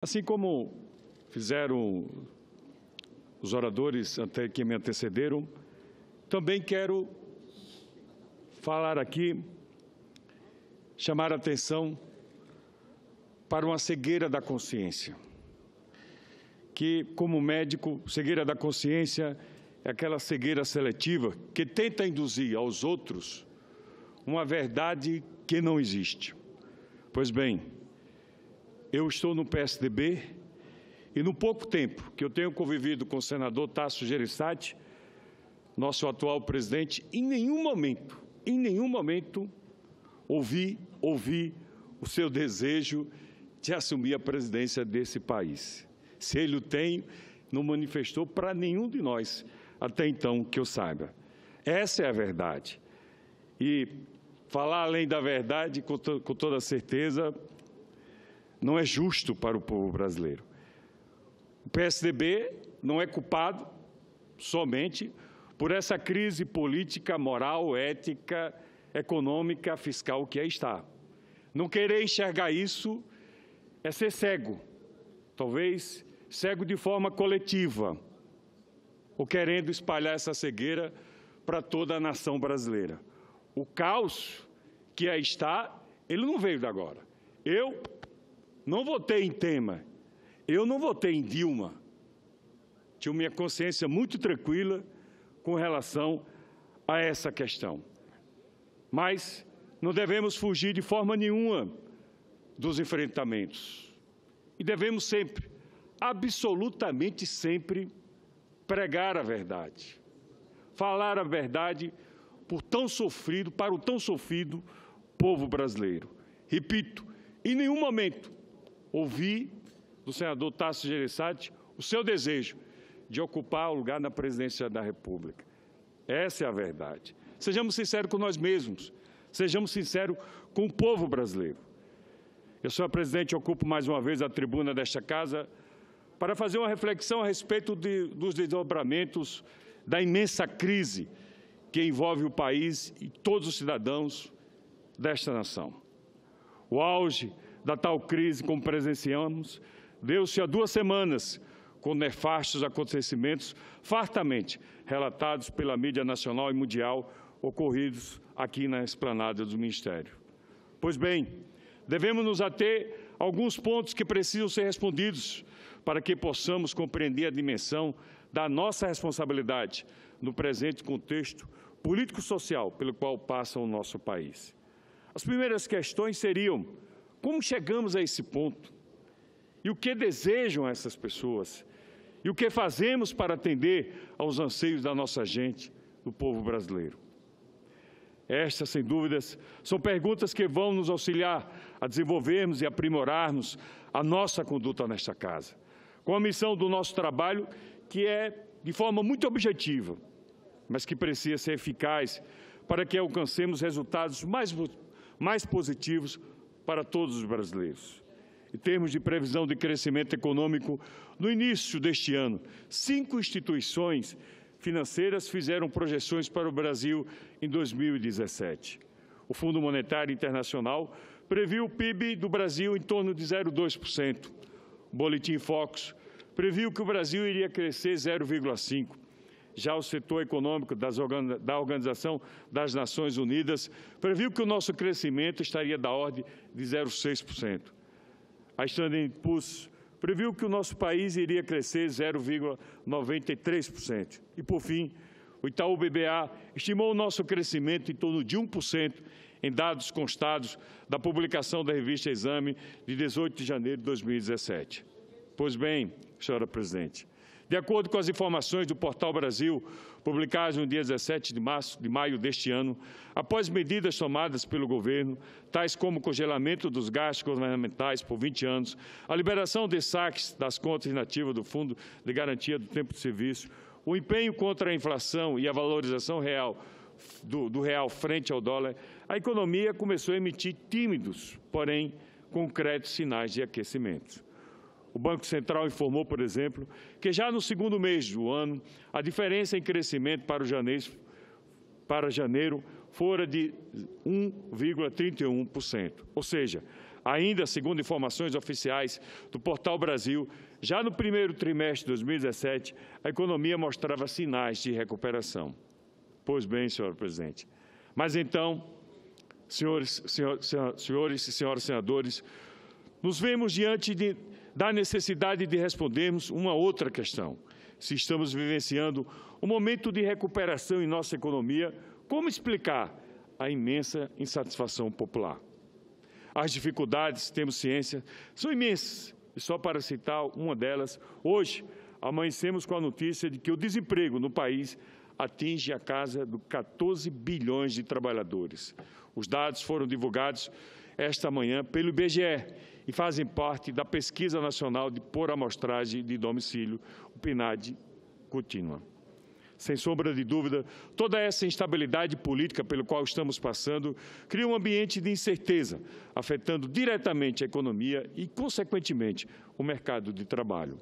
Assim como fizeram os oradores que me antecederam, também quero falar aqui, chamar a atenção para uma cegueira da consciência. Que, como médico, cegueira da consciência é aquela cegueira seletiva que tenta induzir aos outros uma verdade que não existe. Pois bem, eu estou no PSDB e no pouco tempo que eu tenho convivido com o senador Tasso Gereissati, nosso atual presidente, em nenhum momento ouvi o seu desejo de assumir a presidência desse país. Se ele o tem, não manifestou para nenhum de nós, até então que eu saiba. Essa é a verdade. E falar além da verdade, com toda certeza, não é justo para o povo brasileiro. O PSDB não é culpado somente por essa crise política, moral, ética, econômica, fiscal que aí está. Não querer enxergar isso é ser cego, talvez cego de forma coletiva, ou querendo espalhar essa cegueira para toda a nação brasileira. O caos que aí está, ele não veio de agora. Eu não votei em Temer, eu não votei em Dilma. Tinha minha consciência muito tranquila com relação a essa questão. Mas não devemos fugir de forma nenhuma dos enfrentamentos. E devemos sempre, absolutamente sempre, pregar a verdade. Falar a verdade para o tão sofrido povo brasileiro. Repito, em nenhum momento ouvi do senador Tasso Gereissati o seu desejo de ocupar o lugar na presidência da República. Essa é a verdade. Sejamos sinceros com nós mesmos, sejamos sinceros com o povo brasileiro. Eu, senhor presidente, ocupo mais uma vez a tribuna desta casa para fazer uma reflexão a respeito dos desdobramentos da imensa crise que envolve o país e todos os cidadãos desta nação. O auge da tal crise, como presenciamos, deu-se há 2 semanas, com nefastos acontecimentos fartamente relatados pela mídia nacional e mundial, ocorridos aqui na esplanada do Ministério. Pois bem, devemos nos ater a alguns pontos que precisam ser respondidos para que possamos compreender a dimensão da nossa responsabilidade no presente contexto político-social pelo qual passa o nosso país. As primeiras questões seriam: como chegamos a esse ponto? E o que desejam essas pessoas? E o que fazemos para atender aos anseios da nossa gente, do povo brasileiro? Estas, sem dúvidas, são perguntas que vão nos auxiliar a desenvolvermos e aprimorarmos a nossa conduta nesta casa, com a missão do nosso trabalho, que é de forma muito objetiva, mas que precisa ser eficaz para que alcancemos resultados mais positivos para todos os brasileiros. Em termos de previsão de crescimento econômico, no início deste ano, 5 instituições financeiras fizeram projeções para o Brasil em 2017. O Fundo Monetário Internacional previu o PIB do Brasil em torno de 0,2%. O Boletim Focus previu que o Brasil iria crescer 0,5%. Já o setor econômico da Organização das Nações Unidas previu que o nosso crescimento estaria da ordem de 0,6%. A Standard & Poor's previu que o nosso país iria crescer 0,93%. E, por fim, o Itaú BBA estimou o nosso crescimento em torno de 1% em dados constados da publicação da revista Exame de 18 de janeiro de 2017. Pois bem, senhora presidente, de acordo com as informações do Portal Brasil, publicadas no dia 17 de maio deste ano, após medidas tomadas pelo governo, tais como o congelamento dos gastos governamentais por 20 anos, a liberação de saques das contas inativas do Fundo de Garantia do Tempo de Serviço, o empenho contra a inflação e a valorização do real frente ao dólar, a economia começou a emitir tímidos, porém concretos sinais de aquecimento. O Banco Central informou, por exemplo, que já no 2º mês do ano, a diferença em crescimento para janeiro fora de 1,31%. Ou seja, Ainda, segundo informações oficiais do Portal Brasil, já no primeiro trimestre de 2017, a economia mostrava sinais de recuperação. Pois bem, senhor presidente. Mas então, senhores e senhoras senadores, nos vemos diante da necessidade de respondermos uma outra questão. Se estamos vivenciando um momento de recuperação em nossa economia, como explicar a imensa insatisfação popular? As dificuldades, temos ciência, são imensas. E só para citar uma delas, hoje amanhecemos com a notícia de que o desemprego no país atinge a casa dos 14 bilhões de trabalhadores. Os dados foram divulgados esta manhã pelo IBGE e fazem parte da Pesquisa Nacional por Amostragem de Domicílio, o PNAD contínua. Sem sombra de dúvida, toda essa instabilidade política pelo qual estamos passando cria um ambiente de incerteza, afetando diretamente a economia e, consequentemente, o mercado de trabalho.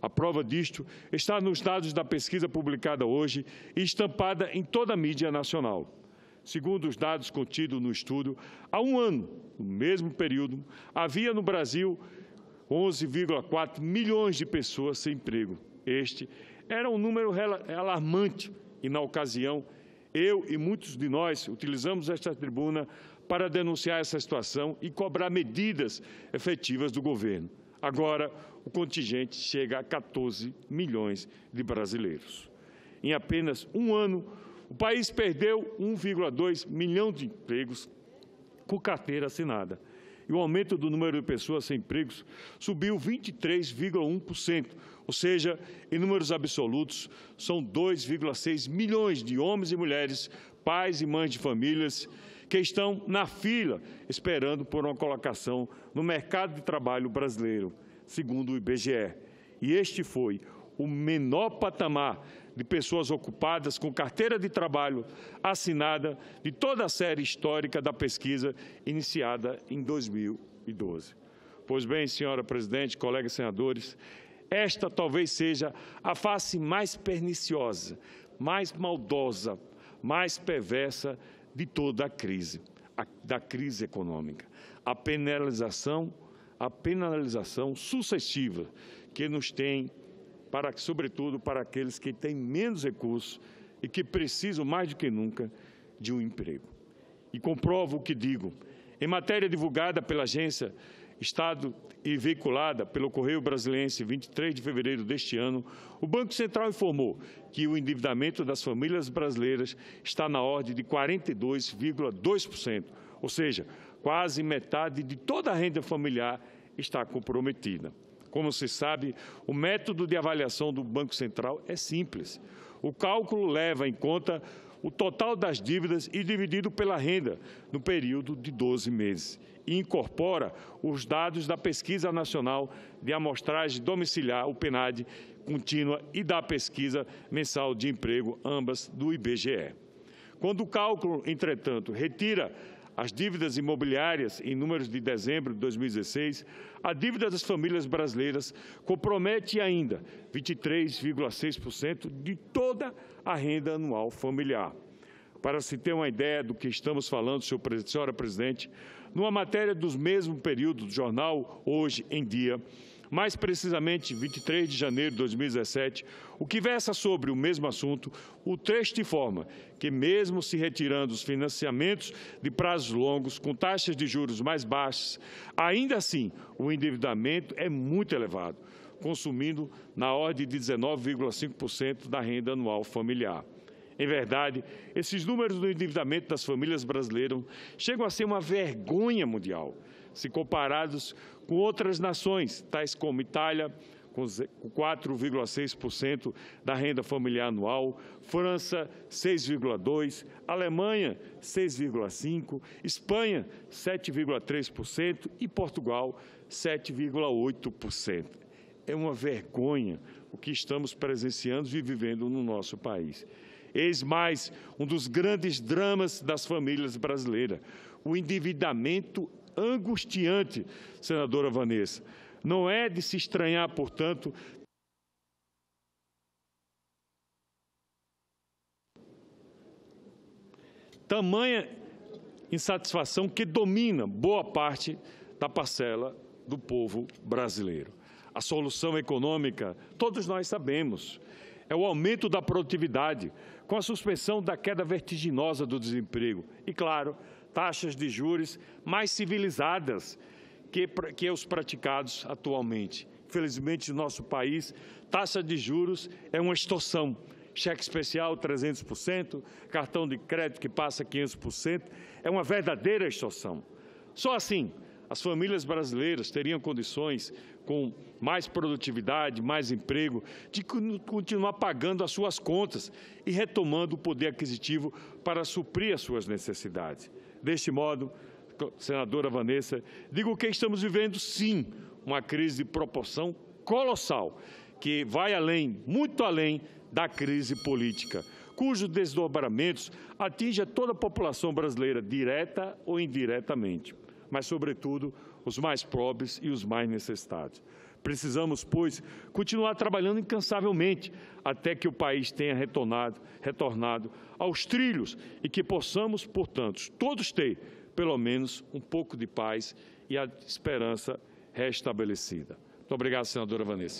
A prova disto está nos dados da pesquisa publicada hoje e estampada em toda a mídia nacional. Segundo os dados contidos no estudo, há um ano, no mesmo período, havia no Brasil 11,4 milhões de pessoas sem emprego. Este era um número alarmante e, na ocasião, eu e muitos de nós utilizamos esta tribuna para denunciar essa situação e cobrar medidas efetivas do governo. Agora, o contingente chega a 14 milhões de brasileiros. Em apenas um ano, o país perdeu 1,2 milhão de empregos com carteira assinada. E o aumento do número de pessoas sem empregos subiu 23,1%, ou seja, em números absolutos, são 2,6 milhões de homens e mulheres, pais e mães de famílias, que estão na fila esperando por uma colocação no mercado de trabalho brasileiro, segundo o IBGE. E este foi o menor patamar de pessoas ocupadas com carteira de trabalho assinada de toda a série histórica da pesquisa iniciada em 2012. Pois bem, senhora presidente, colegas senadores, esta talvez seja a face mais perniciosa, mais maldosa, mais perversa de toda a crise, da crise econômica. A penalização sucessiva que nos tem, sobretudo para aqueles que têm menos recursos e que precisam mais do que nunca de um emprego. E comprovo o que digo. Em matéria divulgada pela agência Estado e veiculada pelo Correio Brasiliense, 23 de fevereiro deste ano, o Banco Central informou que o endividamento das famílias brasileiras está na ordem de 42,2%, ou seja, quase metade de toda a renda familiar está comprometida. Como se sabe, o método de avaliação do Banco Central é simples. O cálculo leva em conta o total das dívidas e dividido pela renda no período de 12 meses e incorpora os dados da Pesquisa Nacional de Amostragem Domiciliar, o PNAD, contínua e da Pesquisa Mensal de Emprego, ambas do IBGE. Quando o cálculo, entretanto, retira as dívidas imobiliárias em números de dezembro de 2016, a dívida das famílias brasileiras compromete ainda 23,6% de toda a renda anual familiar. Para se ter uma ideia do que estamos falando, senhora presidente, numa matéria dos mesmos períodos do jornal Hoje em Dia, mais precisamente 23 de janeiro de 2017, o que versa sobre o mesmo assunto, o texto informa que, mesmo se retirando os financiamentos de prazos longos, com taxas de juros mais baixas, ainda assim o endividamento é muito elevado, consumindo na ordem de 19,5% da renda anual familiar. Em verdade, esses números do endividamento das famílias brasileiras chegam a ser uma vergonha mundial, se comparados com outras nações, tais como Itália, com 4,6% da renda familiar anual, França, 6,2%, Alemanha, 6,5%, Espanha, 7,3% e Portugal, 7,8%. É uma vergonha o que estamos presenciando e vivendo no nosso país. Eis mais um dos grandes dramas das famílias brasileiras, o endividamento angustiante, senadora Vanessa. Não é de se estranhar, portanto, tamanha insatisfação que domina boa parte da parcela do povo brasileiro. A solução econômica, todos nós sabemos, é o aumento da produtividade, com a suspensão da queda vertiginosa do desemprego e, claro, taxas de juros mais civilizadas que os praticados atualmente. Infelizmente, no nosso país, taxa de juros é uma extorsão. Cheque especial 300%, cartão de crédito que passa 500%, é uma verdadeira extorsão. Só assim, as famílias brasileiras teriam condições, com mais produtividade, mais emprego, de continuar pagando as suas contas e retomando o poder aquisitivo para suprir as suas necessidades. Deste modo, senadora Vanessa, digo que estamos vivendo, sim, uma crise de proporção colossal, que vai além, muito além da crise política, cujos desdobramentos atingem toda a população brasileira, direta ou indiretamente, mas, sobretudo, os mais pobres e os mais necessitados. Precisamos, pois, continuar trabalhando incansavelmente até que o país tenha retornado aos trilhos e que possamos, portanto, todos ter, pelo menos, um pouco de paz e a esperança restabelecida. Muito obrigado, senadora Vanessa.